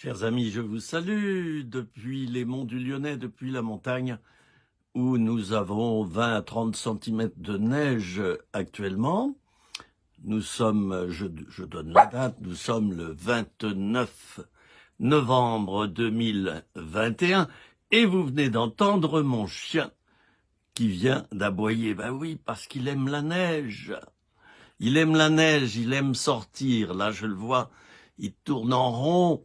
Chers amis, je vous salue depuis les monts du Lyonnais, depuis la montagne, où nous avons 20 à 30 cm de neige actuellement. Nous sommes, je donne la date, nous sommes le 29 novembre 2021, et vous venez d'entendre mon chien qui vient d'aboyer. Ben oui, parce qu'il aime la neige. Il aime la neige, il aime sortir. Là, je le vois, il tourne en rond.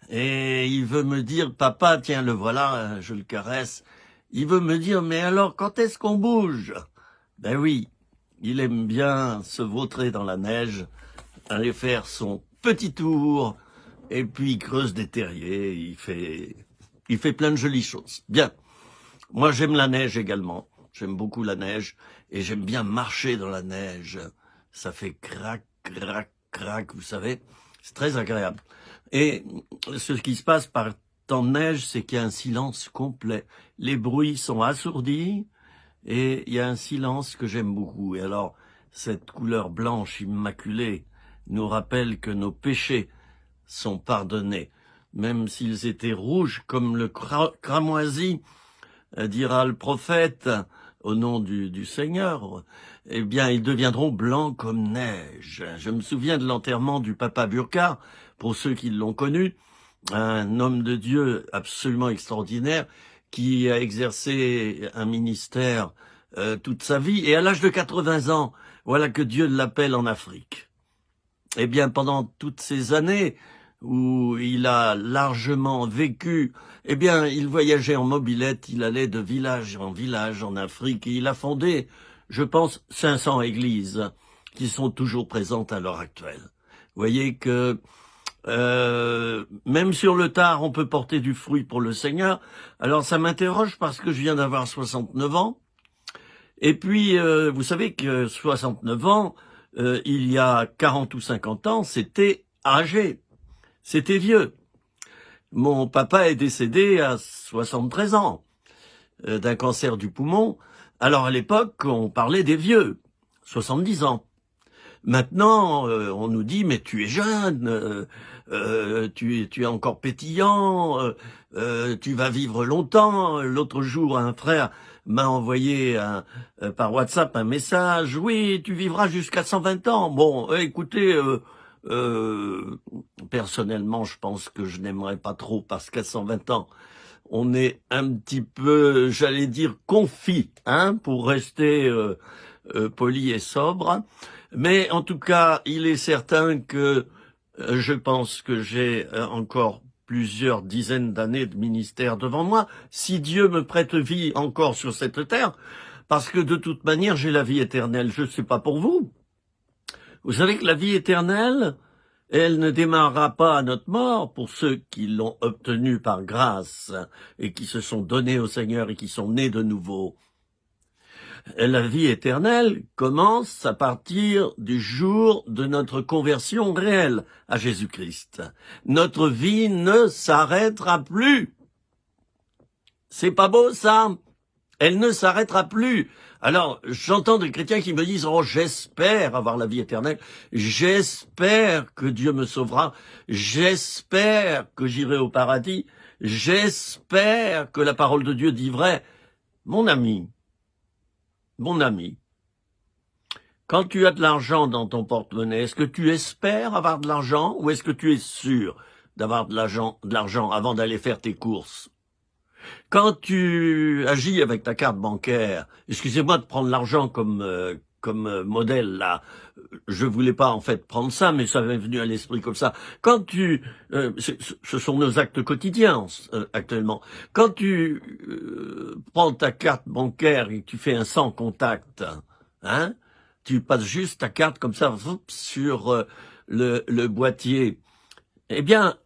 Et il veut me dire, papa, tiens, le voilà, je le caresse. Il veut me dire, mais alors, quand est-ce qu'on bouge? Ben oui, il aime bien se vautrer dans la neige, aller faire son petit tour, et puis il creuse des terriers, il fait plein de jolies choses. Bien, moi j'aime la neige également, j'aime beaucoup la neige, et j'aime bien marcher dans la neige. Ça fait crac, crac, crac, vous savez, c'est très agréable. Et ce qui se passe par temps de neige, c'est qu'il y a un silence complet. Les bruits sont assourdis et il y a un silence que j'aime beaucoup. Et alors, cette couleur blanche immaculée nous rappelle que nos péchés sont pardonnés. Même s'ils étaient rouges comme le cramoisi, dira le prophète, au nom du Seigneur, eh bien, ils deviendront blancs comme neige. Je me souviens de l'enterrement du papa Burkhardt, pour ceux qui l'ont connu, un homme de Dieu absolument extraordinaire, qui a exercé un ministère toute sa vie, et à l'âge de 80 ans, voilà que Dieu l'appelle en Afrique. Eh bien, pendant toutes ces années où il a largement vécu, eh bien, il voyageait en mobilette, il allait de village en Afrique, et il a fondé, je pense, 500 églises qui sont toujours présentes à l'heure actuelle. Vous voyez que même sur le tard, on peut porter du fruit pour le Seigneur. Alors ça m'interroge parce que je viens d'avoir 69 ans, et puis vous savez que 69 ans, il y a 40 ou 50 ans, c'était âgé. C'était vieux. Mon papa est décédé à 73 ans d'un cancer du poumon. Alors à l'époque, on parlait des vieux, 70 ans. Maintenant, on nous dit, mais tu es jeune, tu es encore pétillant, tu vas vivre longtemps. L'autre jour, un frère m'a envoyé par WhatsApp un message, oui, tu vivras jusqu'à 120 ans. Bon, écoutez... personnellement, je pense que je n'aimerais pas trop parce qu'à 120 ans, on est un petit peu, j'allais dire, confit, hein, pour rester poli et sobre. Mais en tout cas, il est certain que je pense que j'ai encore plusieurs dizaines d'années de ministère devant moi, si Dieu me prête vie encore sur cette terre, parce que de toute manière, j'ai la vie éternelle. Je ne sais pas pour vous. Vous savez que la vie éternelle, elle ne démarrera pas à notre mort pour ceux qui l'ont obtenue par grâce et qui se sont donnés au Seigneur et qui sont nés de nouveau. La vie éternelle commence à partir du jour de notre conversion réelle à Jésus-Christ. Notre vie ne s'arrêtera plus. C'est pas beau ça? Elle ne s'arrêtera plus. Alors, j'entends des chrétiens qui me disent « Oh, j'espère avoir la vie éternelle, j'espère que Dieu me sauvera, j'espère que j'irai au paradis, j'espère que la parole de Dieu dit vrai. » Mon ami, quand tu as de l'argent dans ton porte-monnaie, est-ce que tu espères avoir de l'argent ou est-ce que tu es sûr d'avoir de l'argent avant d'aller faire tes courses? Quand tu agis avec ta carte bancaire, excusez-moi de prendre l'argent comme modèle là, je voulais pas en fait prendre ça, mais ça m'est venu à l'esprit comme ça. Quand ce sont nos actes quotidiens actuellement. Quand tu prends ta carte bancaire et que tu fais un sans contact, hein, tu passes juste ta carte comme ça sur le boîtier. Eh bien,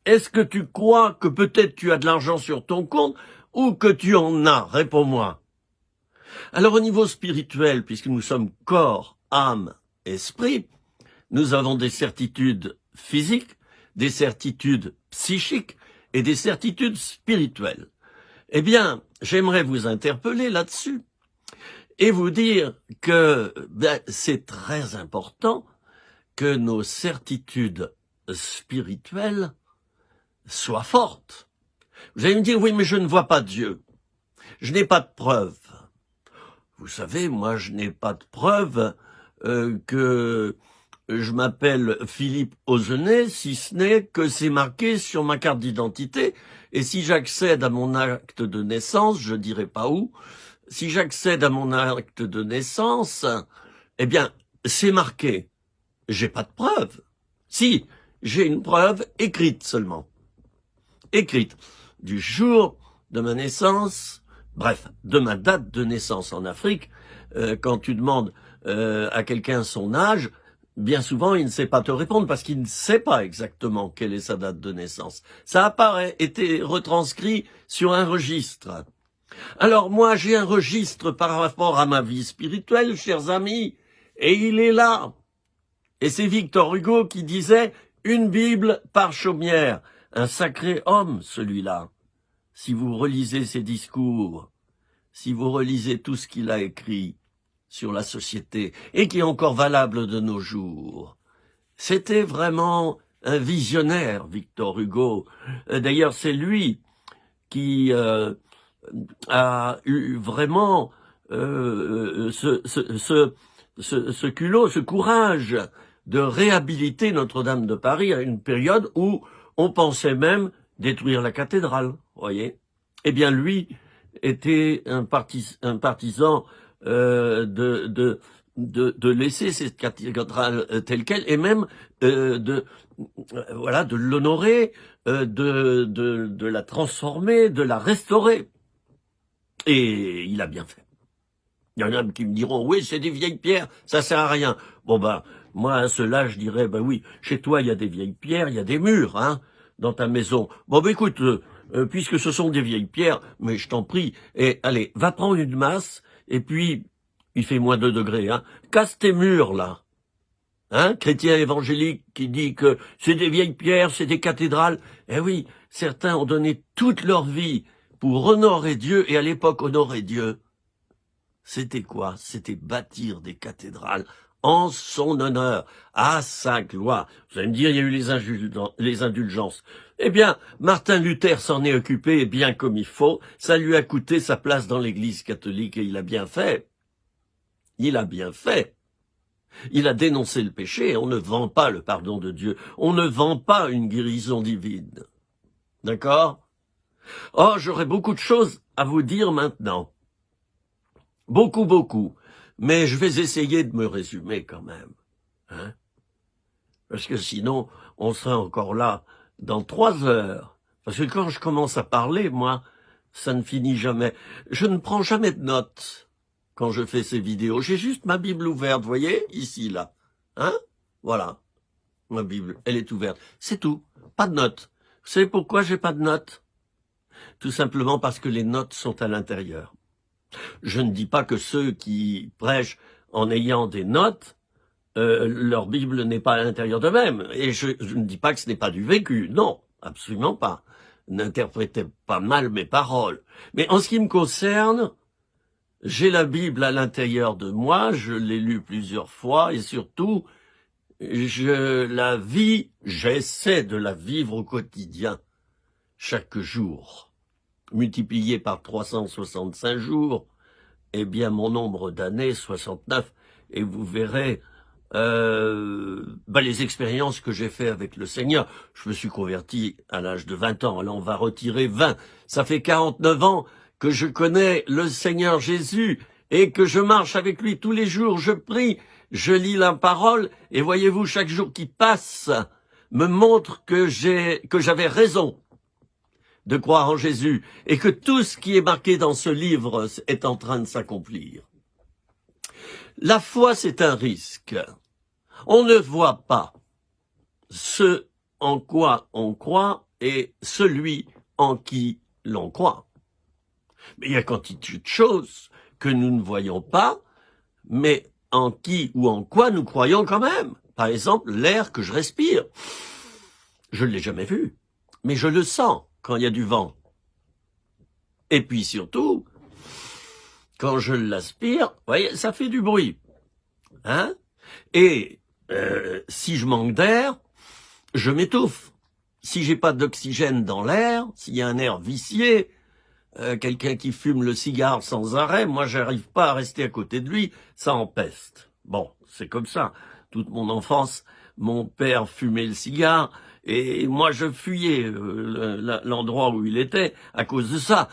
est-ce que tu crois que peut-être tu as de l'argent sur ton compte ou que tu en as? Réponds-moi. Alors au niveau spirituel, puisque nous sommes corps, âme, esprit, nous avons des certitudes physiques, des certitudes psychiques et des certitudes spirituelles. Eh bien, j'aimerais vous interpeller là-dessus et vous dire que c'est très important que nos certitudes spirituelles soit forte. Vous allez me dire, oui, mais je ne vois pas Dieu. Je n'ai pas de preuve. Vous savez, moi, je n'ai pas de preuve que je m'appelle Philippe Ozenet, si ce n'est que c'est marqué sur ma carte d'identité. Et si j'accède à mon acte de naissance, je dirai pas où, si j'accède à mon acte de naissance, eh bien, c'est marqué. J'ai pas de preuve. Si, j'ai une preuve écrite seulement. Écrite. Du jour de ma naissance, bref, de ma date de naissance en Afrique, quand tu demandes à quelqu'un son âge, bien souvent, il ne sait pas te répondre parce qu'il ne sait pas exactement quelle est sa date de naissance. Ça apparaît, été retranscrit sur un registre. Alors moi, j'ai un registre par rapport à ma vie spirituelle, chers amis, et il est là. Et c'est Victor Hugo qui disait « Une Bible par chaumière ». Un sacré homme, celui-là. Si vous relisez ses discours, si vous relisez tout ce qu'il a écrit sur la société, et qui est encore valable de nos jours, c'était vraiment un visionnaire, Victor Hugo. D'ailleurs, c'est lui qui a eu vraiment ce culot, ce courage de réhabiliter Notre-Dame de Paris à une période où on pensait même détruire la cathédrale, voyez. Eh bien, lui était un partisan de laisser cette cathédrale telle qu'elle, et même de l'honorer, de la transformer, de la restaurer. Et il a bien fait. Il y en a qui me diront, oui, c'est des vieilles pierres, ça sert à rien. Bon ben, moi, à cela, je dirais, ben oui, chez toi, il y a des vieilles pierres, il y a des murs, hein, dans ta maison. Bon ben écoute, puisque ce sont des vieilles pierres, mais je t'en prie, et allez, va prendre une masse, et puis, il fait moins 2 degrés, hein, casse tes murs, là. Hein, chrétien évangélique qui dit que c'est des vieilles pierres, c'est des cathédrales. Eh oui, certains ont donné toute leur vie pour honorer Dieu, et à l'époque, honorer Dieu, c'était quoi? C'était bâtir des cathédrales en son honneur, à sa gloire. Vous allez me dire, il y a eu les indulgences. Eh bien, Martin Luther s'en est occupé bien comme il faut. Ça lui a coûté sa place dans l'Église catholique et il a bien fait. Il a bien fait. Il a dénoncé le péché. On ne vend pas le pardon de Dieu. On ne vend pas une guérison divine. D'accord? Oh, j'aurais beaucoup de choses à vous dire maintenant. Beaucoup. Mais je vais essayer de me résumer quand même. Hein? Parce que sinon, on serait encore là dans 3 heures. Parce que quand je commence à parler, moi, ça ne finit jamais. Je ne prends jamais de notes quand je fais ces vidéos. J'ai juste ma Bible ouverte, vous voyez, ici, là. Hein? Voilà. Ma Bible, elle est ouverte. C'est tout. Pas de notes. Vous savez pourquoi j'ai pas de notes? Tout simplement parce que les notes sont à l'intérieur. Je ne dis pas que ceux qui prêchent en ayant des notes, leur Bible n'est pas à l'intérieur d'eux-mêmes. Et je ne dis pas que ce n'est pas du vécu. Non, absolument pas. N'interprétez pas mal mes paroles. Mais en ce qui me concerne, j'ai la Bible à l'intérieur de moi, je l'ai lue plusieurs fois et surtout, je la vis, j'essaie de la vivre au quotidien, chaque jour. Multiplié par 365 jours, eh bien mon nombre d'années, 69, et vous verrez les expériences que j'ai fait avec le Seigneur. Je me suis converti à l'âge de 20 ans, alors on va retirer 20. Ça fait 49 ans que je connais le Seigneur Jésus et que je marche avec lui tous les jours, je prie, je lis la parole, et voyez-vous, chaque jour qui passe me montre que j'avais raison de croire en Jésus, et que tout ce qui est marqué dans ce livre est en train de s'accomplir. La foi, c'est un risque. On ne voit pas ce en quoi on croit et celui en qui l'on croit. Mais il y a quantité de choses que nous ne voyons pas, mais en qui ou en quoi nous croyons quand même. Par exemple, l'air que je respire. Je ne l'ai jamais vu, mais je le sens quand il y a du vent. Et puis surtout, quand je l'aspire, vous voyez, ça fait du bruit. Hein? Et si je manque d'air, je m'étouffe. si j'ai pas d'oxygène dans l'air, s'il y a un air vicié, quelqu'un qui fume le cigare sans arrêt, moi j'arrive pas à rester à côté de lui, ça empeste. Bon, c'est comme ça. Toute mon enfance, mon père fumait le cigare et moi je fuyais l'endroit où il était à cause de ça.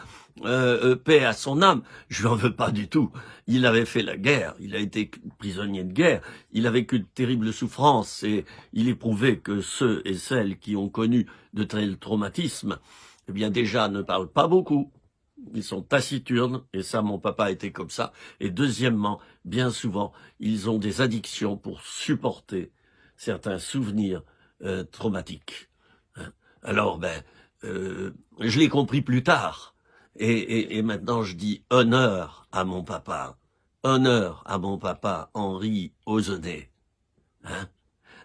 Paix à son âme, je lui en veux pas du tout. Il avait fait la guerre, il a été prisonnier de guerre, il a vécu de terribles souffrances et il éprouvait que ceux et celles qui ont connu de tels traumatismes, eh bien déjà ne parlent pas beaucoup. Ils sont taciturnes, et ça, mon papa était comme ça. Et deuxièmement, bien souvent, ils ont des addictions pour supporter certains souvenirs traumatiques. Alors, je l'ai compris plus tard. Et maintenant, je dis honneur à mon papa. Honneur à mon papa, Henri Ozonnet.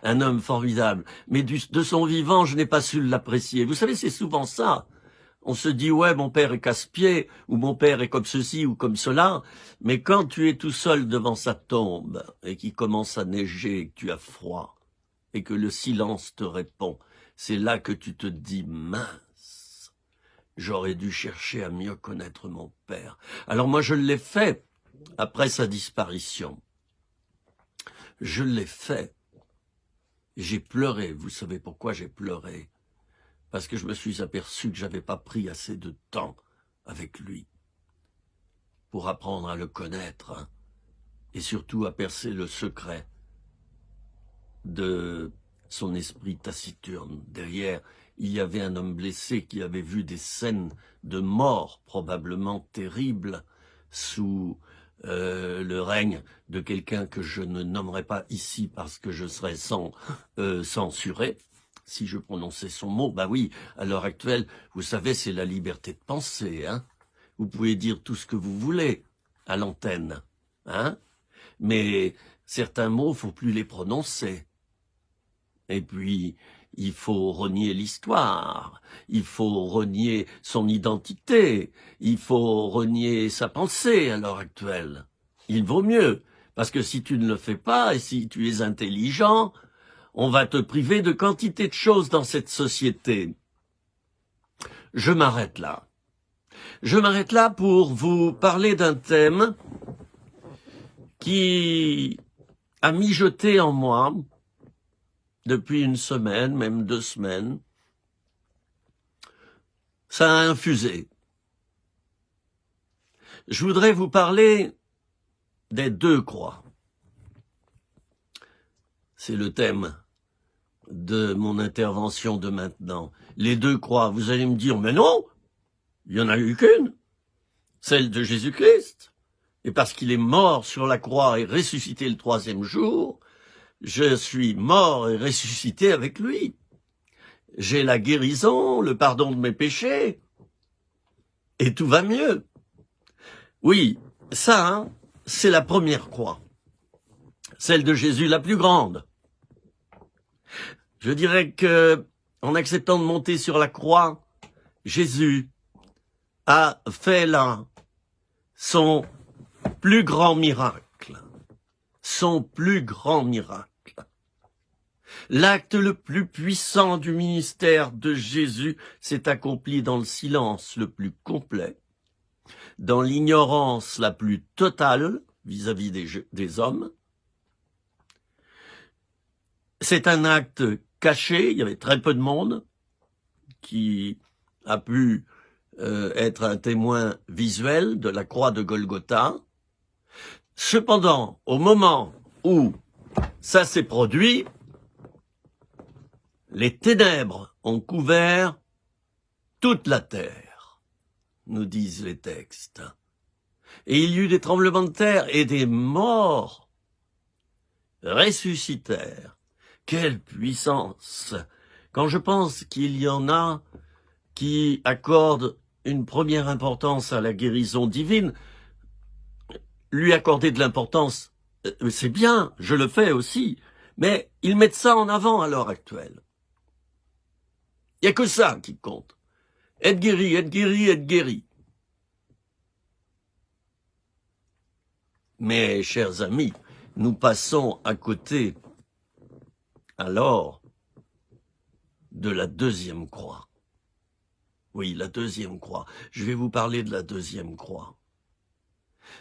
Un homme formidable. Mais de son vivant, je n'ai pas su l'apprécier. Vous savez, c'est souvent ça. On se dit, ouais, mon père est casse-pied, ou mon père est comme ceci ou comme cela, mais quand tu es tout seul devant sa tombe, et qu'il commence à neiger, et que tu as froid, et que le silence te répond, c'est là que tu te dis, mince, j'aurais dû chercher à mieux connaître mon père. Alors moi, je l'ai fait après sa disparition. Je l'ai fait. J'ai pleuré. Vous savez pourquoi j'ai pleuré? Parce que je me suis aperçu que j'avais pas pris assez de temps avec lui pour apprendre à le connaître et surtout à percer le secret de son esprit taciturne. Derrière, il y avait un homme blessé qui avait vu des scènes de mort probablement terribles sous le règne de quelqu'un que je ne nommerai pas ici parce que je serais censuré. Si je prononçais son mot, bah oui, à l'heure actuelle, vous savez, c'est la liberté de penser, hein. Vous pouvez dire tout ce que vous voulez à l'antenne, hein. Mais certains mots, faut plus les prononcer. Et puis, il faut renier l'histoire, il faut renier son identité, il faut renier sa pensée à l'heure actuelle. Il vaut mieux, parce que si tu ne le fais pas, et si tu es intelligent, on va te priver de quantité de choses dans cette société. Je m'arrête là. Je m'arrête là pour vous parler d'un thème qui a mijoté en moi depuis une semaine, même 2 semaines. Ça a infusé. Je voudrais vous parler des 2 croix. C'est le thème de mon intervention de maintenant. Les 2 croix, vous allez me dire, mais non, il n'y en a eu qu'une, celle de Jésus-Christ. Et parce qu'il est mort sur la croix et ressuscité le 3e jour, je suis mort et ressuscité avec lui. J'ai la guérison, le pardon de mes péchés, et tout va mieux. Oui, ça, hein, c'est la première croix, celle de Jésus, la plus grande. Je dirais que, en acceptant de monter sur la croix, Jésus a fait là son plus grand miracle. Son plus grand miracle. L'acte le plus puissant du ministère de Jésus s'est accompli dans le silence le plus complet, dans l'ignorance la plus totale vis-à-vis des hommes. C'est un acte caché, il y avait très peu de monde qui a pu être un témoin visuel de la croix de Golgotha. Cependant, au moment où ça s'est produit, les ténèbres ont couvert toute la terre, nous disent les textes. Et il y eut des tremblements de terre et des morts ressuscitèrent. Quelle puissance! Quand je pense qu'il y en a qui accordent une première importance à la guérison divine, lui accorder de l'importance, c'est bien, je le fais aussi, mais ils mettent ça en avant à l'heure actuelle. Il n'y a que ça qui compte. Être guéri, être guéri, être guéri. Mais, chers amis, nous passons à côté alors de la deuxième croix. Oui, la deuxième croix. Je vais vous parler de la deuxième croix.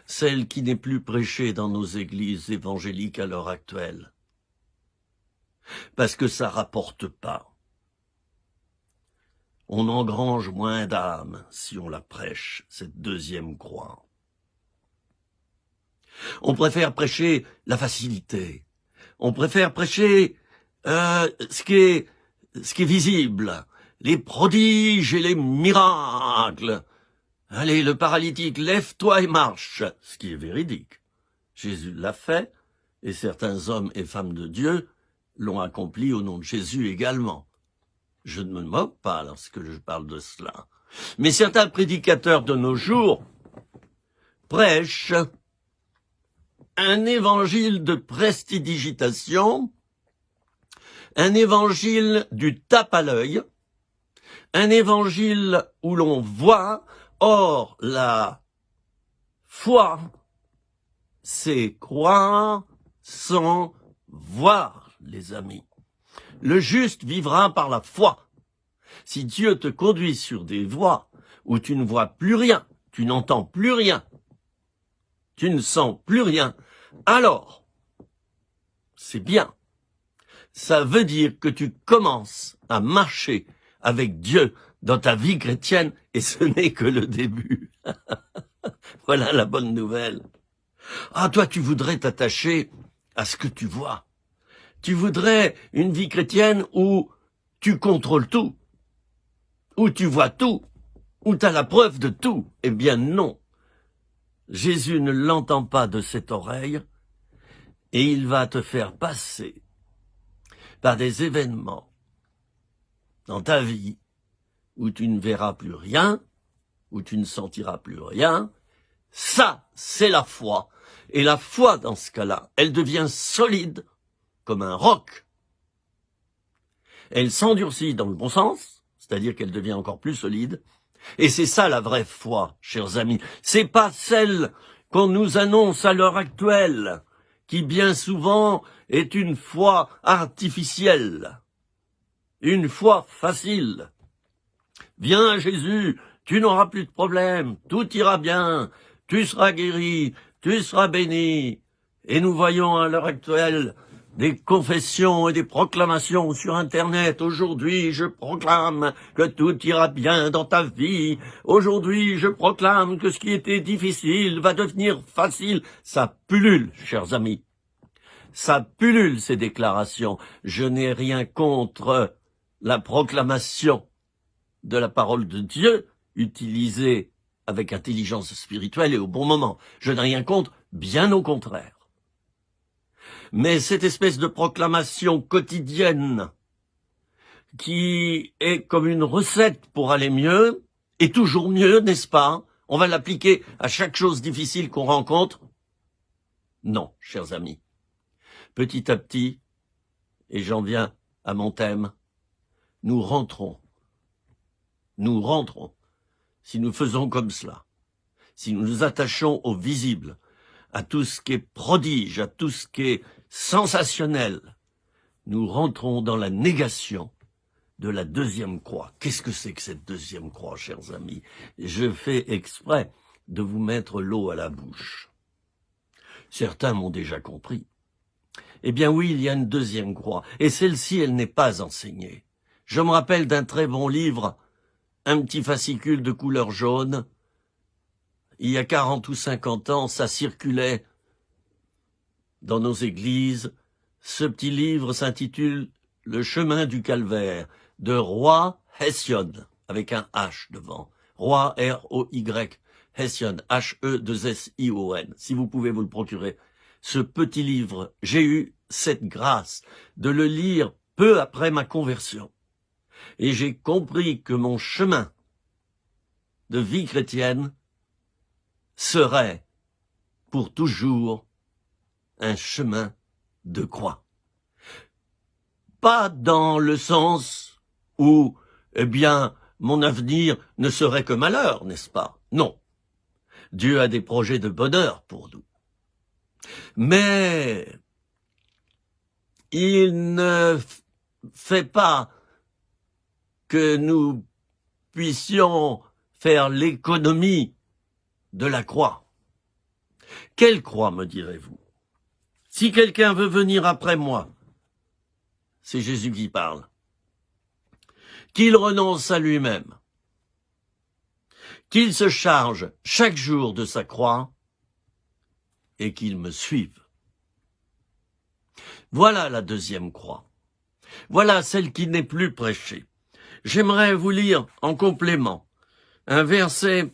Celle qui n'est plus prêchée dans nos églises évangéliques à l'heure actuelle. Parce que ça rapporte pas. On engrange moins d'âmes si on la prêche, cette deuxième croix. On préfère prêcher la facilité. On préfère prêcher ce qui est visible, les prodiges et les miracles. Allez, le paralytique, lève-toi et marche, ce qui est véridique. Jésus l'a fait, et certains hommes et femmes de Dieu l'ont accompli au nom de Jésus également. Je ne me moque pas lorsque je parle de cela. Mais certains prédicateurs de nos jours prêchent un évangile de prestidigitation, un évangile du tape à l'œil, un évangile où l'on voit. Or, la foi, c'est croire sans voir, les amis. Le juste vivra par la foi. Si Dieu te conduit sur des voies où tu ne vois plus rien, tu n'entends plus rien, tu ne sens plus rien, alors, c'est bien. Ça veut dire que tu commences à marcher avec Dieu dans ta vie chrétienne, et ce n'est que le début. Voilà la bonne nouvelle. Ah, toi, tu voudrais t'attacher à ce que tu vois. Tu voudrais une vie chrétienne où tu contrôles tout, où tu vois tout, où tu as la preuve de tout. Eh bien non. Jésus ne l'entend pas de cette oreille, et il va te faire passer par des événements dans ta vie où tu ne verras plus rien, où tu ne sentiras plus rien. Ça, c'est la foi. Et la foi, dans ce cas-là, elle devient solide comme un roc. Elle s'endurcit dans le bon sens, c'est-à-dire qu'elle devient encore plus solide. Et c'est ça la vraie foi, chers amis. C'est pas celle qu'on nous annonce à l'heure actuelle, qui bien souvent est une foi artificielle, une foi facile. Viens Jésus, tu n'auras plus de problème, tout ira bien, tu seras guéri, tu seras béni. Et nous voyons à l'heure actuelle des confessions et des proclamations sur Internet. Aujourd'hui, je proclame que tout ira bien dans ta vie. Aujourd'hui, je proclame que ce qui était difficile va devenir facile. Ça pullule, chers amis. Ça pullule, ces déclarations. Je n'ai rien contre la proclamation de la parole de Dieu, utilisée avec intelligence spirituelle et au bon moment. Je n'ai rien contre, bien au contraire. Mais cette espèce de proclamation quotidienne qui est comme une recette pour aller mieux, et toujours mieux, n'est-ce pas? On va l'appliquer à chaque chose difficile qu'on rencontre? Non, chers amis. Petit à petit, et j'en viens à mon thème, nous rentrons. Si nous faisons comme cela, si nous nous attachons au visible, à tout ce qui est prodige, à tout ce qui est sensationnel, nous rentrons dans la négation de la deuxième croix. Qu'est-ce que c'est que cette deuxième croix, chers amis? Je fais exprès de vous mettre l'eau à la bouche. Certains m'ont déjà compris. Eh bien oui, il y a une deuxième croix, et celle-ci, elle n'est pas enseignée. Je me rappelle d'un très bon livre, un petit fascicule de couleur jaune. Il y a 40 ou 50 ans, ça circulait dans nos églises. Ce petit livre s'intitule « Le chemin du calvaire » de Roy Hession, avec un H devant. Roy, R-O-Y, Hession, H-E-2-S-I-O-N. Si vous pouvez vous le procurer. Ce petit livre, j'ai eu cette grâce de le lire peu après ma conversion. Et j'ai compris que mon chemin de vie chrétienne serait pour toujours un chemin de croix. Pas dans le sens où, eh bien, mon avenir ne serait que malheur, n'est-ce pas? Non. Dieu a des projets de bonheur pour nous. Mais il ne fait pas que nous puissions faire l'économie de la croix. Quelle croix, me direz-vous? Si quelqu'un veut venir après moi, c'est Jésus qui parle, qu'il renonce à lui-même, qu'il se charge chaque jour de sa croix et qu'il me suive. Voilà la deuxième croix. Voilà celle qui n'est plus prêchée. J'aimerais vous lire en complément un verset.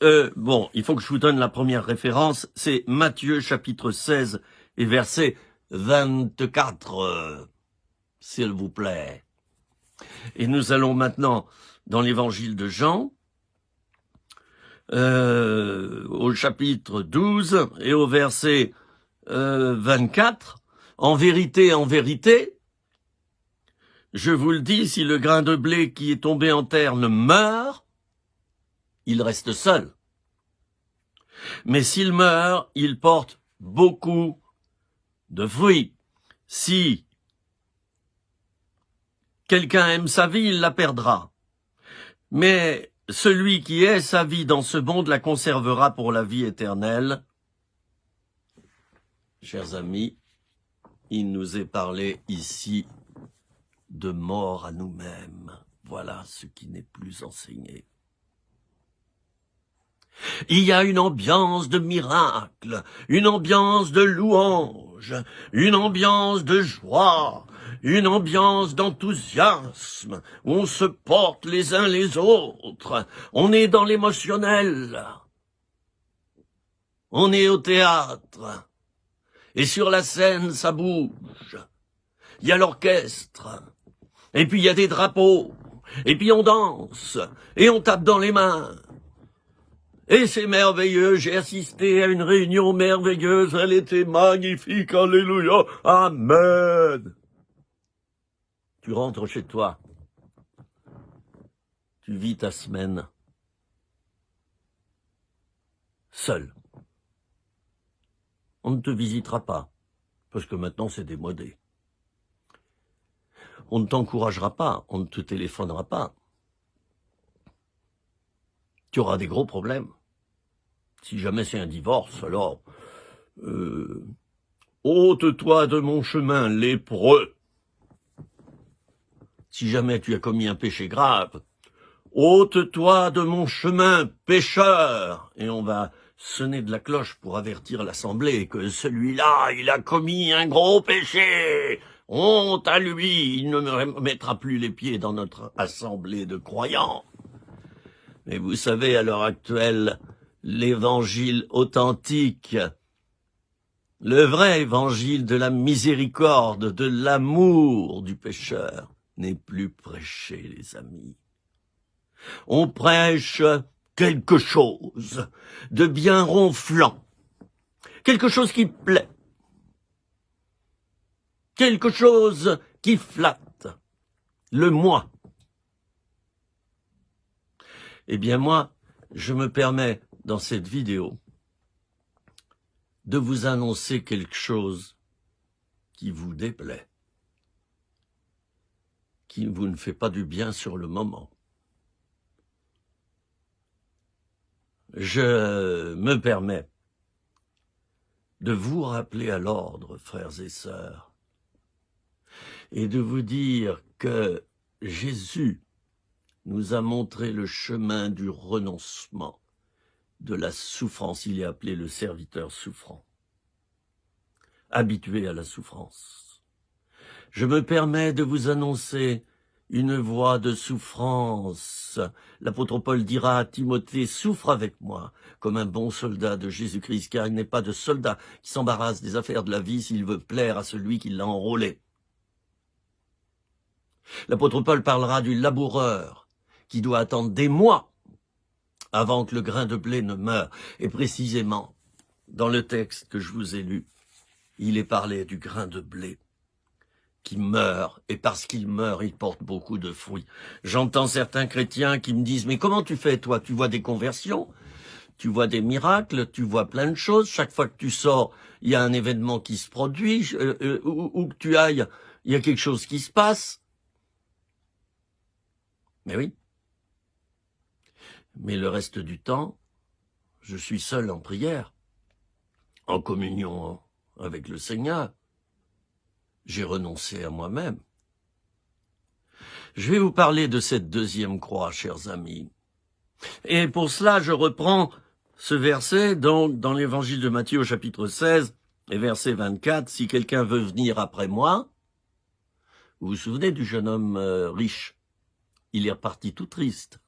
Il faut que je vous donne la première référence. C'est Matthieu chapitre 16 et verset 24, s'il vous plaît. Et nous allons maintenant dans l'évangile de Jean, au chapitre 12 et au verset 24. En vérité, je vous le dis, si le grain de blé qui est tombé en terre ne meurt, il reste seul. Mais s'il meurt, il porte beaucoup de fruits. Si quelqu'un aime sa vie, il la perdra. Mais celui qui est sa vie dans ce monde la conservera pour la vie éternelle. Chers amis, il nous est parlé ici de mort à nous-mêmes. Voilà ce qui n'est plus enseigné. Il y a une ambiance de miracle, une ambiance de louange, une ambiance de joie, une ambiance d'enthousiasme, où on se porte les uns les autres, on est dans l'émotionnel, on est au théâtre, et sur la scène ça bouge, il y a l'orchestre, et puis il y a des drapeaux, et puis on danse, et on tape dans les mains. Et c'est merveilleux, j'ai assisté à une réunion merveilleuse, elle était magnifique, alléluia, amen. Tu rentres chez toi, tu vis ta semaine seul. On ne te visitera pas, parce que maintenant c'est démodé. On ne t'encouragera pas, on ne te téléphonera pas. Tu auras des gros problèmes. Si jamais c'est un divorce, alors ôte-toi de mon chemin, lépreux. Si jamais tu as commis un péché grave, ôte-toi de mon chemin, pécheur. Et on va sonner de la cloche pour avertir l'assemblée que celui-là, il a commis un gros péché. Honte à lui, il ne me mettra plus les pieds dans notre assemblée de croyants. Mais vous savez, à l'heure actuelle, l'évangile authentique, le vrai évangile de la miséricorde, de l'amour du pécheur, n'est plus prêché, les amis. On prêche quelque chose de bien ronflant, quelque chose qui plaît, quelque chose qui flatte, le moi. Eh bien moi, je me permets dans cette vidéo de vous annoncer quelque chose qui vous déplaît, qui vous ne fait pas du bien sur le moment. Je me permets de vous rappeler à l'ordre, frères et sœurs, et de vous dire que Jésus nous a montré le chemin du renoncement, de la souffrance. Il est appelé le serviteur souffrant, habitué à la souffrance. Je me permets de vous annoncer une voie de souffrance. L'apôtre Paul dira à Timothée, souffre avec moi comme un bon soldat de Jésus-Christ, car il n'est pas de soldat qui s'embarrasse des affaires de la vie s'il veut plaire à celui qui l'a enrôlé. L'apôtre Paul parlera du laboureur qui doit attendre des mois avant que le grain de blé ne meure. Et précisément, dans le texte que je vous ai lu, il est parlé du grain de blé qui meurt, et parce qu'il meurt, il porte beaucoup de fruits. J'entends certains chrétiens qui me disent « Mais comment tu fais, toi? Tu vois des conversions, tu vois des miracles, tu vois plein de choses. Chaque fois que tu sors, il y a un événement qui se produit. Où que tu ailles, il y a quelque chose qui se passe. » Mais oui. Mais le reste du temps, je suis seul en prière, en communion avec le Seigneur. J'ai renoncé à moi-même. Je vais vous parler de cette deuxième croix, chers amis. Et pour cela, je reprends ce verset dans l'évangile de Matthieu au chapitre 16 et verset 24. Si quelqu'un veut venir après moi, vous vous souvenez du jeune homme riche? Il est reparti tout triste.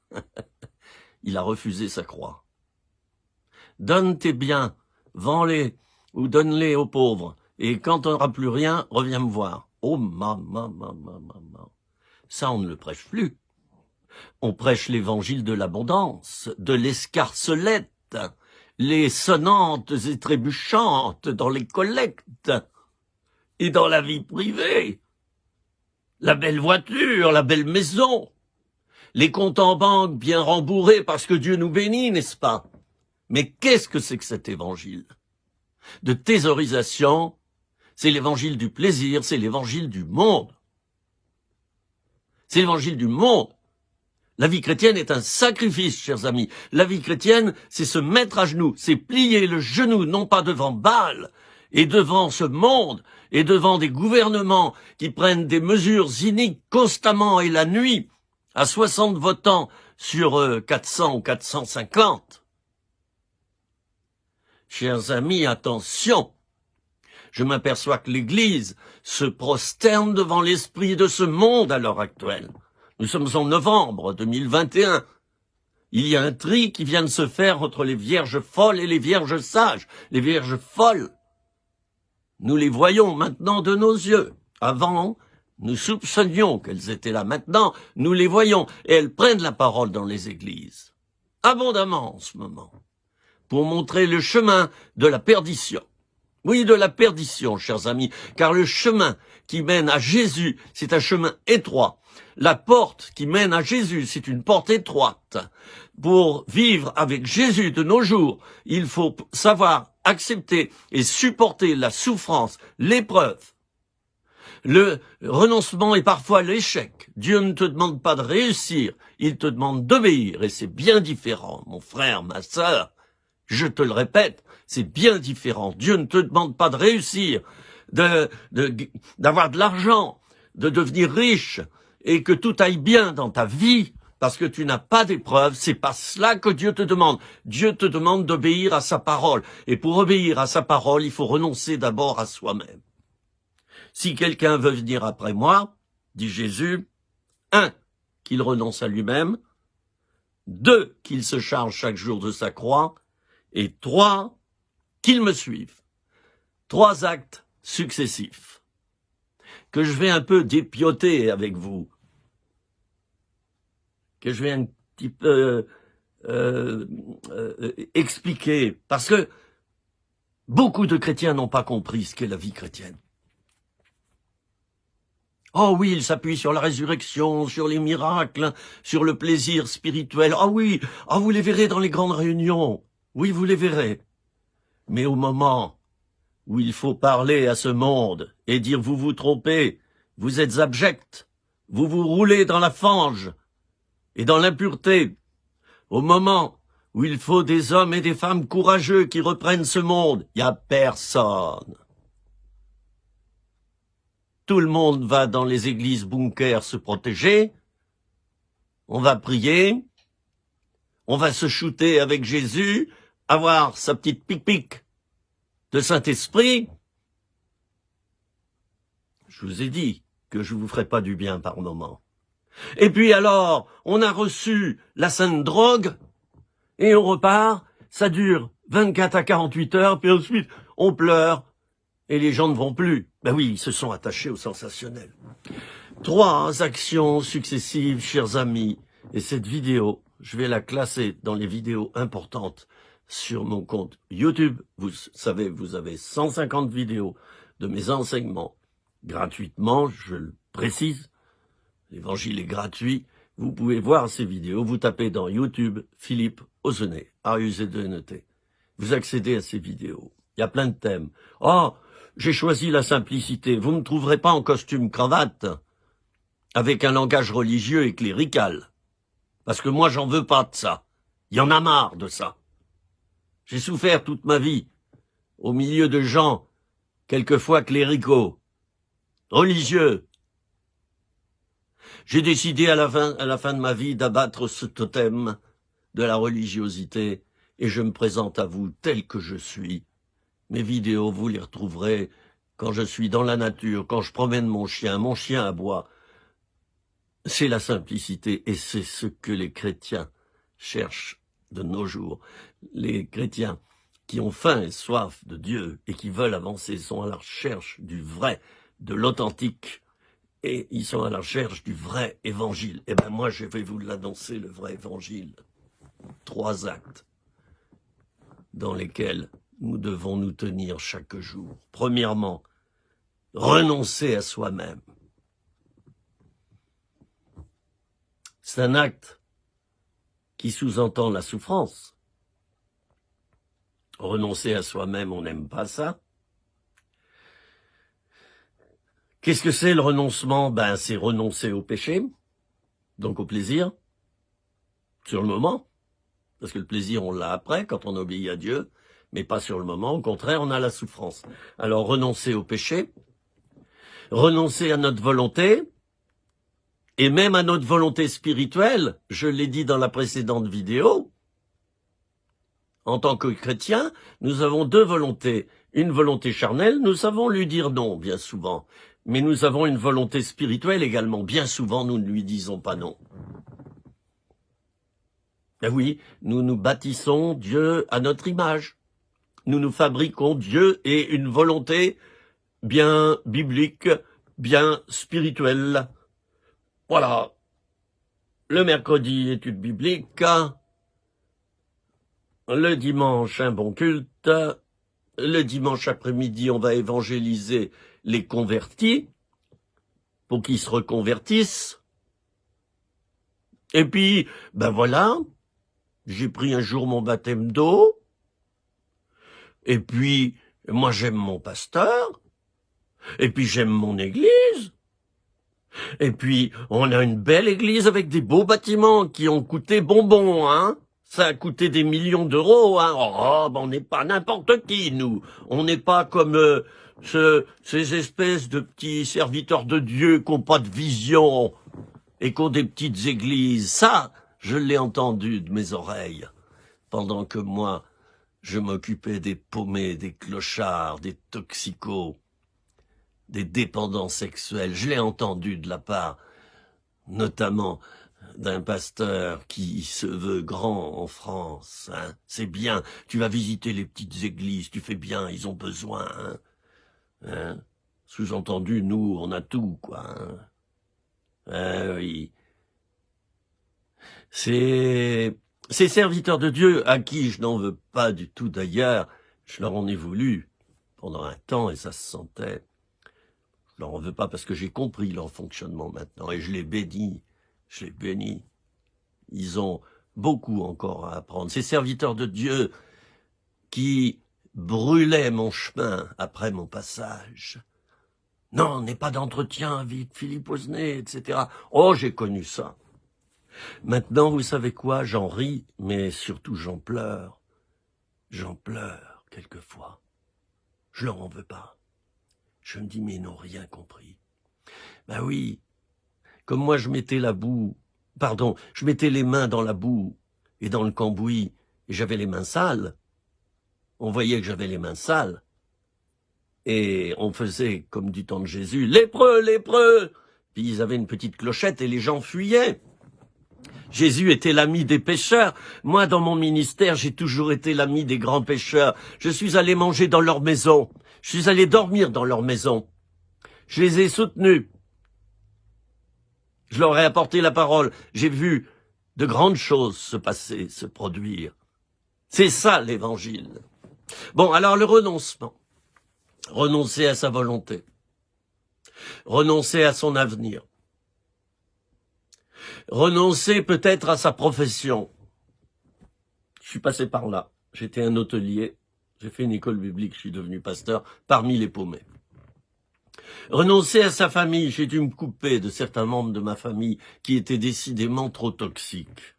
Il a refusé sa croix. Donne tes biens, vends-les ou donne-les aux pauvres. Et quand on n'aura plus rien, reviens me voir. Oh, maman. Ça, on ne le prêche plus. On prêche l'évangile de l'abondance, de l'escarcelette, les sonnantes et trébuchantes dans les collectes et dans la vie privée. La belle voiture, la belle maison, les comptes en banque bien rembourrés parce que Dieu nous bénit, n'est-ce pas? Mais qu'est-ce que c'est que cet évangile de thésaurisation? C'est l'évangile du plaisir, c'est l'évangile du monde. C'est l'évangile du monde. La vie chrétienne est un sacrifice, chers amis. La vie chrétienne, c'est se mettre à genoux, c'est plier le genou, non pas devant Baal, et devant ce monde, et devant des gouvernements qui prennent des mesures iniques constamment et la nuit, à 60 votants sur 400 ou 450. Chers amis, attention. Je m'aperçois que l'Église se prosterne devant l'esprit de ce monde à l'heure actuelle. Nous sommes en novembre 2021. Il y a un tri qui vient de se faire entre les vierges folles et les vierges sages. Les vierges folles, nous les voyons maintenant de nos yeux. Avant, nous soupçonnions qu'elles étaient là. Maintenant, nous les voyons et elles prennent la parole dans les églises. Abondamment en ce moment. Pour montrer le chemin de la perdition. Oui, de la perdition, chers amis, car le chemin qui mène à Jésus, c'est un chemin étroit. La porte qui mène à Jésus, c'est une porte étroite. Pour vivre avec Jésus de nos jours, il faut savoir accepter et supporter la souffrance, l'épreuve, le renoncement et parfois l'échec. Dieu ne te demande pas de réussir, il te demande d'obéir, et c'est bien différent, mon frère, ma sœur. Je te le répète, c'est bien différent. Dieu ne te demande pas de réussir, d'avoir de l'argent, de devenir riche et que tout aille bien dans ta vie parce que tu n'as pas d'épreuve. C'est pas cela que Dieu te demande. Dieu te demande d'obéir à sa parole. Et pour obéir à sa parole, il faut renoncer d'abord à soi-même. Si quelqu'un veut venir après moi, dit Jésus, 1, qu'il renonce à lui-même, 2, qu'il se charge chaque jour de sa croix, et 3, qu'il me suive. 3 actes successifs que je vais un peu dépioter avec vous, que je vais un petit peu expliquer, parce que beaucoup de chrétiens n'ont pas compris ce qu'est la vie chrétienne. Oh oui, ils s'appuient sur la résurrection, sur les miracles, sur le plaisir spirituel. Ah oui, vous les verrez dans les grandes réunions. Oui, vous les verrez. Mais au moment où il faut parler à ce monde et dire vous vous trompez, vous êtes abjects, vous vous roulez dans la fange et dans l'impureté, au moment où il faut des hommes et des femmes courageux qui reprennent ce monde, il n'y a personne. Tout le monde va dans les églises bunkers se protéger, on va prier, on va se shooter avec Jésus, avoir sa petite pique-pique de Saint-Esprit. Je vous ai dit que je vous ferai pas du bien par moment. Et puis alors, on a reçu la sainte drogue, et on repart, ça dure 24 à 48 heures, puis ensuite on pleure, et les gens ne vont plus. Ben oui, ils se sont attachés au sensationnel. 3 actions successives, chers amis, et cette vidéo, je vais la classer dans les vidéos importantes sur mon compte YouTube. Vous savez, vous avez 150 vidéos de mes enseignements gratuitement, je le précise. L'évangile est gratuit. Vous pouvez voir ces vidéos. Vous tapez dans YouTube Philippe Auzenet, A-U-Z-E-N-E-T. Vous accédez à ces vidéos. Il y a plein de thèmes. Oh, j'ai choisi la simplicité. Vous ne me trouverez pas en costume cravate avec un langage religieux et clérical. Parce que moi, j'en veux pas de ça. Il y en a marre de ça. J'ai souffert toute ma vie, au milieu de gens, quelquefois cléricaux, religieux. J'ai décidé à la fin de ma vie d'abattre ce totem de la religiosité et je me présente à vous tel que je suis. Mes vidéos, vous les retrouverez quand je suis dans la nature, quand je promène mon chien aboie. C'est la simplicité et c'est ce que les chrétiens cherchent de nos jours. Les chrétiens qui ont faim et soif de Dieu et qui veulent avancer sont à la recherche du vrai, de l'authentique, et ils sont à la recherche du vrai évangile. Eh bien moi je vais vous l'annoncer, le vrai évangile. 3 actes dans lesquels nous devons nous tenir chaque jour. Premièrement, renoncer à soi-même. C'est un acte qui sous-entend la souffrance. Renoncer à soi-même, on n'aime pas ça. Qu'est-ce que c'est le renoncement? Ben, c'est renoncer au péché, donc au plaisir, sur le moment. Parce que le plaisir, on l'a après, quand on obéit à Dieu, mais pas sur le moment. Au contraire, on a la souffrance. Alors, renoncer au péché, renoncer à notre volonté, et même à notre volonté spirituelle, je l'ai dit dans la précédente vidéo, en tant que chrétien, nous avons 2 volontés. Une volonté charnelle, nous savons lui dire non, bien souvent. Mais nous avons une volonté spirituelle également. Bien souvent, nous ne lui disons pas non. Ben oui, nous nous bâtissons Dieu à notre image. Nous nous fabriquons Dieu et une volonté bien biblique, bien spirituelle. Voilà. Le mercredi, étude biblique. Le dimanche, un bon culte. Le dimanche après-midi, on va évangéliser les convertis pour qu'ils se reconvertissent. Et puis, ben voilà, j'ai pris un jour mon baptême d'eau. Et puis, moi j'aime mon pasteur. Et puis j'aime mon église. Et puis, on a une belle église avec des beaux bâtiments qui ont coûté bonbon, hein. Ça a coûté des millions d'euros, hein. Oh, ben on n'est pas n'importe qui, nous. On n'est pas comme ces espèces de petits serviteurs de Dieu qui n'ont pas de vision et qui ont des petites églises. Ça, je l'ai entendu de mes oreilles, pendant que moi, je m'occupais des paumés, des clochards, des toxicos, des dépendants sexuels. Je l'ai entendu de la part, notamment, d'un pasteur qui se veut grand en France. Hein. C'est bien, tu vas visiter les petites églises, tu fais bien, ils ont besoin. Hein. Sous-entendu, nous, on a tout, quoi. Hein. Oui. Ces serviteurs de Dieu, à qui je n'en veux pas du tout d'ailleurs, je leur en ai voulu pendant un temps et ça se sentait. Je leur en veux pas parce que j'ai compris leur fonctionnement maintenant et je les bénis. Je les bénis. Ils ont beaucoup encore à apprendre. Ces serviteurs de Dieu qui brûlaient mon chemin après mon passage. Non, n'aie pas d'entretien, vite, Philippe Osnet, etc. Oh, j'ai connu ça. Maintenant, vous savez quoi? J'en ris, mais surtout j'en pleure. J'en pleure, quelquefois. Je leur en veux pas. Je me dis, mais ils n'ont rien compris. Ben oui, comme moi je mettais je mettais les mains dans la boue et dans le cambouis, et j'avais les mains sales. On voyait que j'avais les mains sales. Et on faisait, comme du temps de Jésus, lépreux, lépreux. Puis ils avaient une petite clochette et les gens fuyaient. Jésus était l'ami des pécheurs. Moi, dans mon ministère, j'ai toujours été l'ami des grands pécheurs. Je suis allé manger dans leur maison. Je suis allé dormir dans leur maison. Je les ai soutenus. Je leur ai apporté la parole. J'ai vu de grandes choses se passer, se produire. C'est ça, l'évangile. Bon, alors le renoncement. Renoncer à sa volonté. Renoncer à son avenir. Renoncer peut-être à sa profession. Je suis passé par là. J'étais un hôtelier. J'ai fait une école biblique. Je suis devenu pasteur parmi les paumés. Renoncer à sa famille, j'ai dû me couper de certains membres de ma famille qui étaient décidément trop toxiques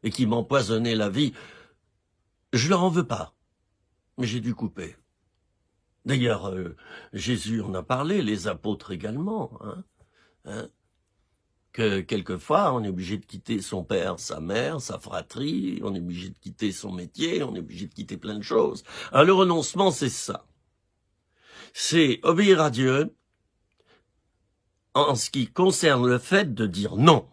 et qui m'empoisonnaient la vie. Je leur en veux pas, mais j'ai dû couper. D'ailleurs, Jésus en a parlé, les apôtres également, que quelquefois on est obligé de quitter son père, sa mère, sa fratrie, on est obligé de quitter son métier, on est obligé de quitter plein de choses. Alors le renoncement, c'est ça. C'est obéir à Dieu en ce qui concerne le fait de dire non.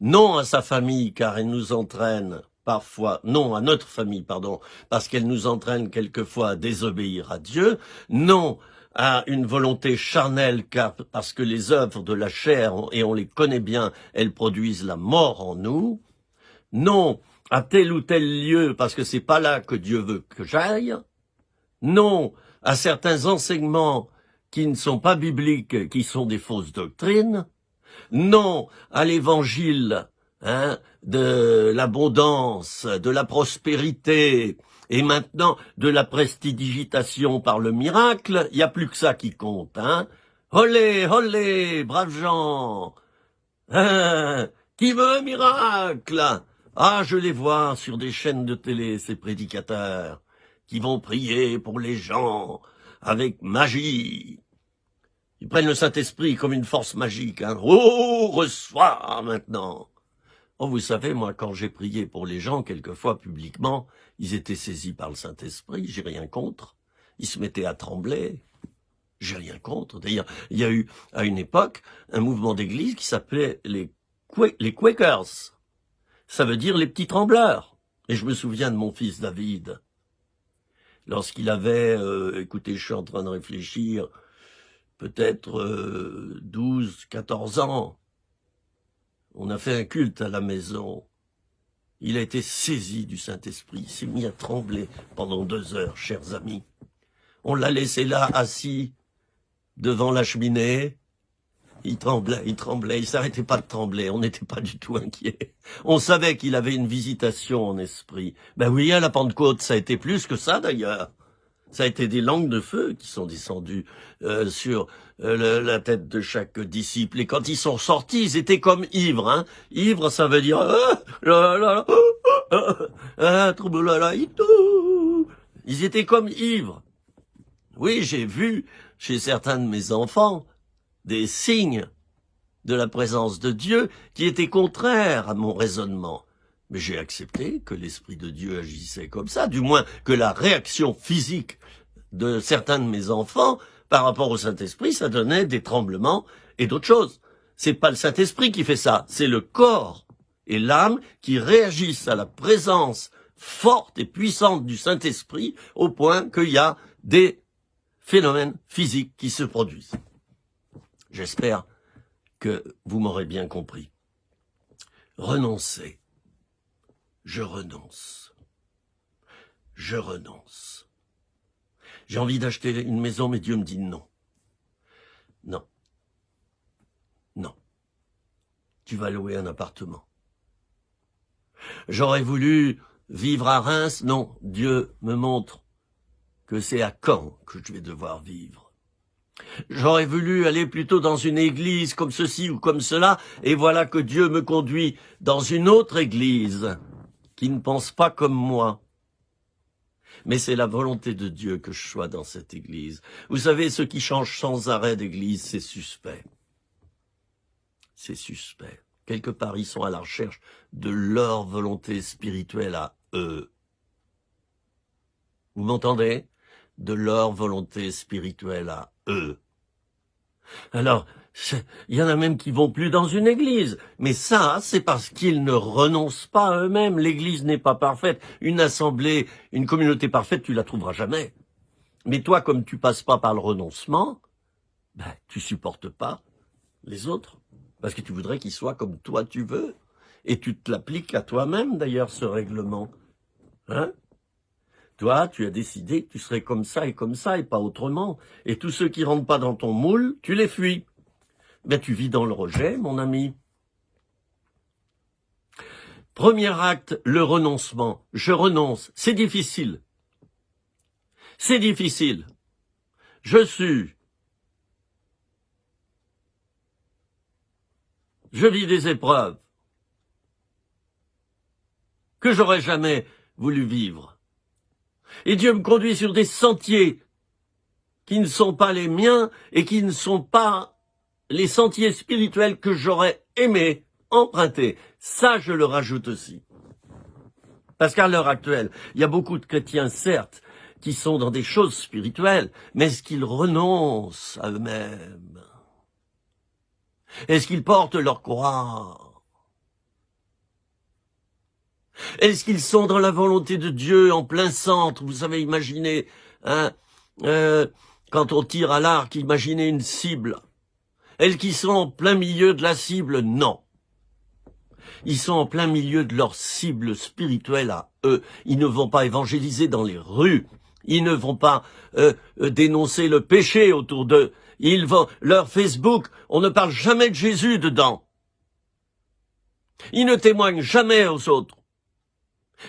Non à sa famille, car elle nous entraîne parfois, non à notre famille, pardon, parce qu'elle nous entraîne quelquefois à désobéir à Dieu. Non à une volonté charnelle, car parce que les œuvres de la chair, et on les connaît bien, elles produisent la mort en nous. Non à tel ou tel lieu, parce que c'est pas là que Dieu veut que j'aille. Non à certains enseignements qui ne sont pas bibliques, qui sont des fausses doctrines. Non à l'évangile de l'abondance, de la prospérité, et maintenant de la prestidigitation par le miracle. Il n'y a plus que ça qui compte. Olé, olé, braves gens. Qui veut un miracle? Ah, je les vois sur des chaînes de télé, ces prédicateurs, qui vont prier pour les gens avec magie. Ils prennent le Saint-Esprit comme une force magique. Oh, reçois maintenant. Oh, vous savez, moi, quand j'ai prié pour les gens, quelquefois publiquement, ils étaient saisis par le Saint-Esprit, j'ai rien contre. Ils se mettaient à trembler. J'ai rien contre. D'ailleurs, il y a eu, à une époque, un mouvement d'église qui s'appelait les Quakers. Ça veut dire les petits trembleurs. Et je me souviens de mon fils David. Lorsqu'il avait, écoutez, je suis en train de réfléchir, peut-être 12, 14 ans. On a fait un culte à la maison. Il a été saisi du Saint-Esprit. Il s'est mis à trembler pendant 2 heures, chers amis. On l'a laissé là, assis, devant la cheminée. Il tremblait, il s'arrêtait pas de trembler. On n'était pas du tout inquiets. On savait qu'il avait une visitation en esprit. Ben oui, à la Pentecôte, ça a été plus que ça d'ailleurs. Ça a été des langues de feu qui sont descendues sur la tête de chaque disciple. Et quand ils sont sortis, ils étaient comme ivres. Ivre, ça veut dire... Ils étaient comme ivres. Oui, j'ai vu chez certains de mes enfants des signes de la présence de Dieu qui étaient contraires à mon raisonnement. Mais j'ai accepté que l'Esprit de Dieu agissait comme ça, du moins que la réaction physique de certains de mes enfants par rapport au Saint-Esprit, ça donnait des tremblements et d'autres choses. C'est pas le Saint-Esprit qui fait ça, c'est le corps et l'âme qui réagissent à la présence forte et puissante du Saint-Esprit au point qu'il y a des phénomènes physiques qui se produisent. J'espère que vous m'aurez bien compris. Renoncer. Je renonce. Je renonce. J'ai envie d'acheter une maison, mais Dieu me dit non. Non. Non. Tu vas louer un appartement. J'aurais voulu vivre à Reims. Non, Dieu me montre que c'est à Caen que je vais devoir vivre. J'aurais voulu aller plutôt dans une église comme ceci ou comme cela, et voilà que Dieu me conduit dans une autre église qui ne pense pas comme moi. Mais c'est la volonté de Dieu que je sois dans cette église. Vous savez, ceux qui changent sans arrêt d'église, c'est suspect. C'est suspect. Quelque part, ils sont à la recherche de leur volonté spirituelle à eux. Vous m'entendez? De leur volonté spirituelle à eux. Alors, il y en a même qui vont plus dans une église. Mais ça, c'est parce qu'ils ne renoncent pas à eux-mêmes. L'église n'est pas parfaite. Une assemblée, une communauté parfaite, tu la trouveras jamais. Mais toi, comme tu passes pas par le renoncement, tu supportes pas les autres. Parce que tu voudrais qu'ils soient comme toi tu veux. Et tu te l'appliques à toi-même, d'ailleurs, ce règlement. Toi, tu as décidé que tu serais comme ça et pas autrement. Et tous ceux qui rentrent pas dans ton moule, tu les fuis. Tu vis dans le rejet, mon ami. Premier acte, le renoncement. Je renonce. C'est difficile. C'est difficile. je sue, je vis des épreuves que j'aurais jamais voulu vivre. Et Dieu me conduit sur des sentiers qui ne sont pas les miens et qui ne sont pas les sentiers spirituels que j'aurais aimé emprunter. Ça, je le rajoute aussi. Parce qu'à l'heure actuelle, il y a beaucoup de chrétiens, certes, qui sont dans des choses spirituelles, mais est-ce qu'ils renoncent à eux-mêmes? Est-ce qu'ils portent leur croix? Est-ce qu'ils sont dans la volonté de Dieu en plein centre? Vous savez, imaginez, hein, quand on tire à l'arc, imaginez une cible. Est-ce qu'ils sont en plein milieu de la cible? Non. Ils sont en plein milieu de leur cible spirituelle à eux. Ils ne vont pas évangéliser dans les rues. Ils ne vont pas dénoncer le péché autour d'eux. Ils vont, leur Facebook, on ne parle jamais de Jésus dedans. Ils ne témoignent jamais aux autres.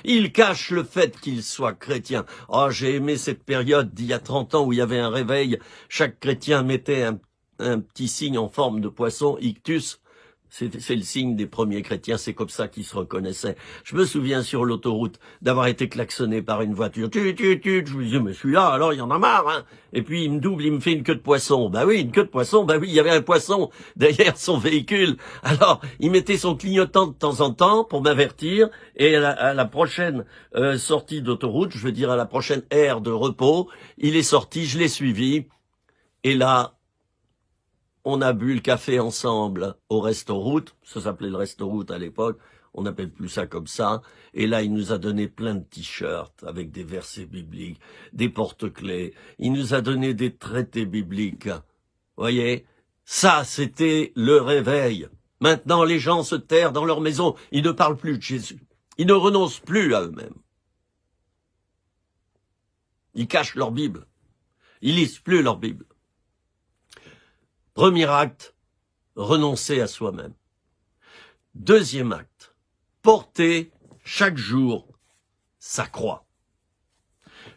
Ils cachent le fait qu'ils soient chrétiens. Oh, j'ai aimé cette période d'il y a 30 ans où il y avait un réveil. Chaque chrétien mettait un petit signe en forme de poisson, ictus. C'est le signe des premiers chrétiens, c'est comme ça qu'ils se reconnaissaient. Je me souviens sur l'autoroute d'avoir été klaxonné par une voiture. Je me disais, mais celui-là, alors il y en a marre, hein. Et puis il me double, il me fait une queue de poisson. Bah oui, une queue de poisson, bah oui, il y avait un poisson derrière son véhicule. Alors, il mettait son clignotant de temps en temps pour m'avertir. Et à la prochaine sortie d'autoroute, je veux dire à la prochaine aire de repos, il est sorti, je l'ai suivi. Et là, on a bu le café ensemble au Resto-Route, ça s'appelait le Resto-Route à l'époque, on n'appelle plus ça comme ça, et là il nous a donné plein de t-shirts avec des versets bibliques, des porte-clés, il nous a donné des traités bibliques. Voyez, ça c'était le réveil. Maintenant les gens se terrent dans leur maison, ils ne parlent plus de Jésus, ils ne renoncent plus à eux-mêmes. Ils cachent leur Bible, ils lisent plus leur Bible. Premier acte, renoncer à soi-même. Deuxième acte, porter chaque jour sa croix.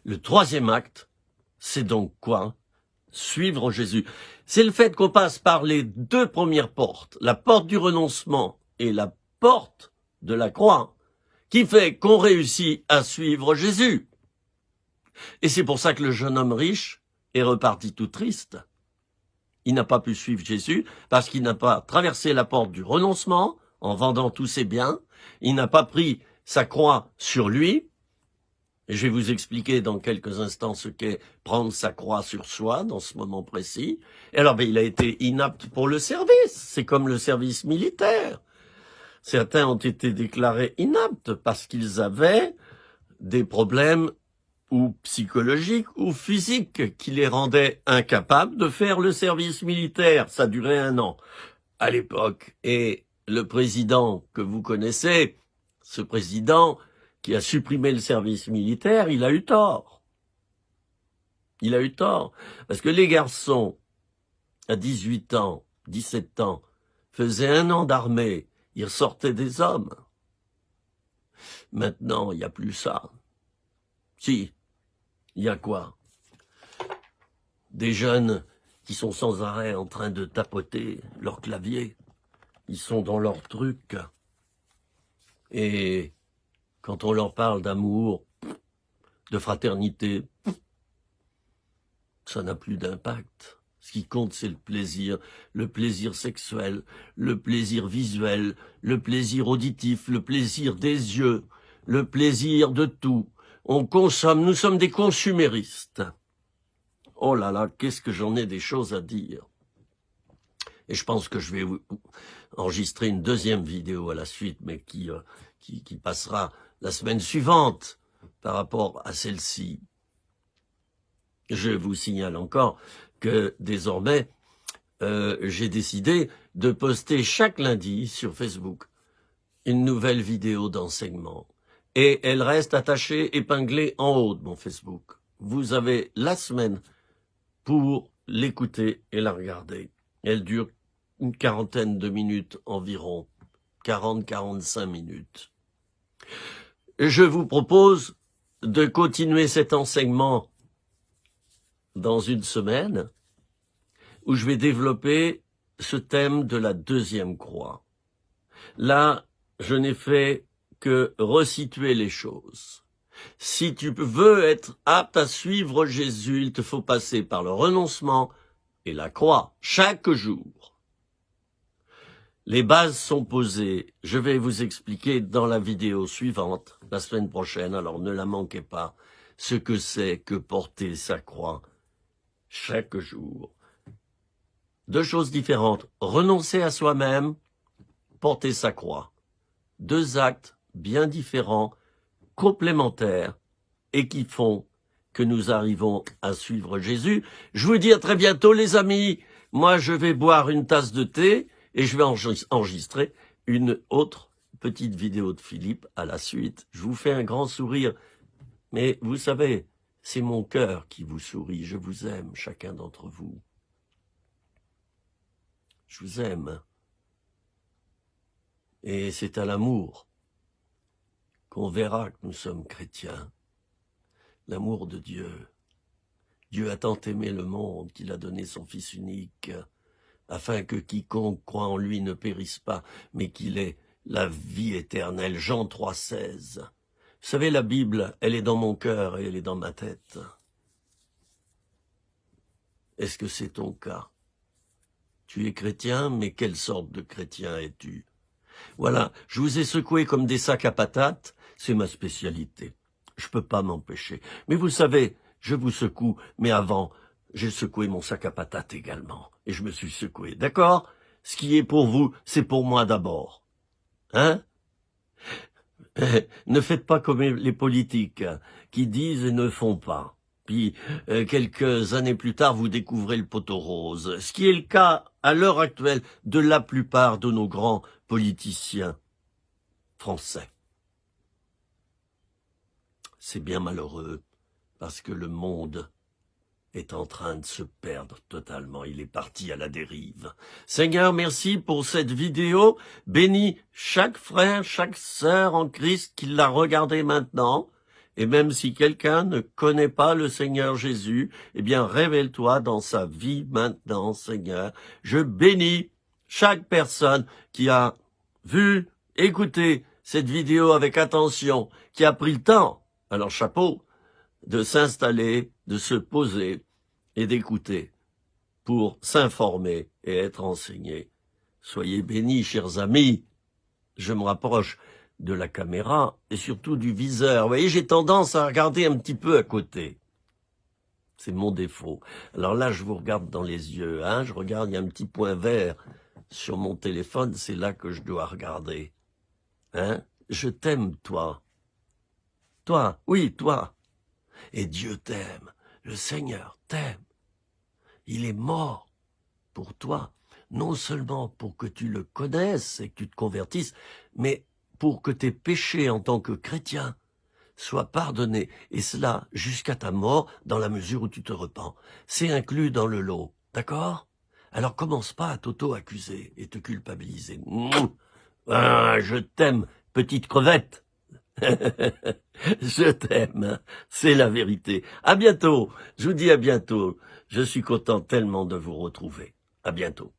Le troisième acte, c'est donc quoi? Suivre Jésus. C'est le fait qu'on passe par les deux premières portes, la porte du renoncement et la porte de la croix, qui fait qu'on réussit à suivre Jésus. Et c'est pour ça que le jeune homme riche est reparti tout triste. Il n'a pas pu suivre Jésus parce qu'il n'a pas traversé la porte du renoncement en vendant tous ses biens. Il n'a pas pris sa croix sur lui. Et je vais vous expliquer dans quelques instants ce qu'est prendre sa croix sur soi dans ce moment précis. Et alors, il a été inapte pour le service. C'est comme le service militaire. Certains ont été déclarés inaptes parce qu'ils avaient des problèmes ou psychologiques ou physiques qui les rendaient incapables de faire le service militaire. Ça durait 1 an à l'époque. Et le président que vous connaissez, ce président qui a supprimé le service militaire, il a eu tort. Il a eu tort. Parce que les garçons, à 18 ans, 17 ans, faisaient 1 an d'armée, ils ressortaient des hommes. Maintenant, il n'y a plus ça. Si, il y a quoi? Des jeunes qui sont sans arrêt en train de tapoter leur clavier. Ils sont dans leur truc. Et quand on leur parle d'amour, de fraternité, ça n'a plus d'impact. Ce qui compte, c'est le plaisir sexuel, le plaisir visuel, le plaisir auditif, le plaisir des yeux, le plaisir de tout. On consomme, nous sommes des consuméristes. Oh là là, qu'est-ce que j'en ai des choses à dire. Et je pense que je vais enregistrer une deuxième vidéo à la suite, mais qui passera la semaine suivante par rapport à celle-ci. Je vous signale encore que désormais, j'ai décidé de poster chaque lundi sur Facebook une nouvelle vidéo d'enseignement. Et elle reste attachée, épinglée en haut de mon Facebook. Vous avez la semaine pour l'écouter et la regarder. Elle dure une quarantaine de minutes environ, 40-45 minutes. Je vous propose de continuer cet enseignement dans une semaine où je vais développer ce thème de la deuxième croix. Là, je n'ai fait que resituer les choses. Si tu veux être apte à suivre Jésus, il te faut passer par le renoncement et la croix chaque jour. Les bases sont posées. Je vais vous expliquer dans la vidéo suivante, la semaine prochaine, alors ne la manquez pas, ce que c'est que porter sa croix chaque jour. Deux choses différentes. Renoncer à soi-même, porter sa croix. Deux actes bien différents, complémentaires, et qui font que nous arrivons à suivre Jésus. Je vous dis à très bientôt, les amis. Moi, je vais boire une tasse de thé et je vais enregistrer une autre petite vidéo de Philippe à la suite. Je vous fais un grand sourire. Mais vous savez, c'est mon cœur qui vous sourit. Je vous aime, chacun d'entre vous. Je vous aime. Et c'est à l'amour qu'on verra que nous sommes chrétiens. L'amour de Dieu. Dieu a tant aimé le monde qu'il a donné son Fils unique, afin que quiconque croit en lui ne périsse pas, mais qu'il ait la vie éternelle. Jean 3,16. Vous savez, la Bible, elle est dans mon cœur et elle est dans ma tête. Est-ce que c'est ton cas? Tu es chrétien, mais quelle sorte de chrétien es-tu? Voilà, je vous ai secoué comme des sacs à patates, c'est ma spécialité. Je peux pas m'empêcher. Mais vous savez, je vous secoue, mais avant, j'ai secoué mon sac à patates également. Et je me suis secoué, d'accord? Ce qui est pour vous, c'est pour moi d'abord. Hein? Ne faites pas comme les politiques qui disent et ne font pas. Puis, quelques années plus tard, vous découvrez le poteau rose. Ce qui est le cas, à l'heure actuelle, de la plupart de nos grands politiciens français. C'est bien malheureux, parce que le monde est en train de se perdre totalement. Il est parti à la dérive. Seigneur, merci pour cette vidéo. Bénis chaque frère, chaque sœur en Christ qui l'a regardé maintenant. Et même si quelqu'un ne connaît pas le Seigneur Jésus, eh bien, révèle-toi dans sa vie maintenant, Seigneur. Je bénis chaque personne qui a vu, écouté cette vidéo avec attention, qui a pris le temps, alors chapeau, de s'installer, de se poser et d'écouter pour s'informer et être enseigné. Soyez bénis, chers amis. Je me rapproche de la caméra et surtout du viseur. Vous voyez, j'ai tendance à regarder un petit peu à côté. C'est mon défaut. Alors là, je vous regarde dans les yeux. Hein, je regarde, il y a un petit point vert sur mon téléphone. C'est là que je dois regarder. Hein? Je t'aime, toi. Toi, oui, toi. Et Dieu t'aime. Le Seigneur t'aime. Il est mort pour toi. Non seulement pour que tu le connaisses et que tu te convertisses, mais pour que tes péchés en tant que chrétien soient pardonnés, et cela jusqu'à ta mort, dans la mesure où tu te repens. C'est inclus dans le lot, d'accord? Alors commence pas à t'auto-accuser et te culpabiliser. Ah, je t'aime, petite crevette. Je t'aime, c'est la vérité. À bientôt, je vous dis à bientôt. Je suis content tellement de vous retrouver. À bientôt.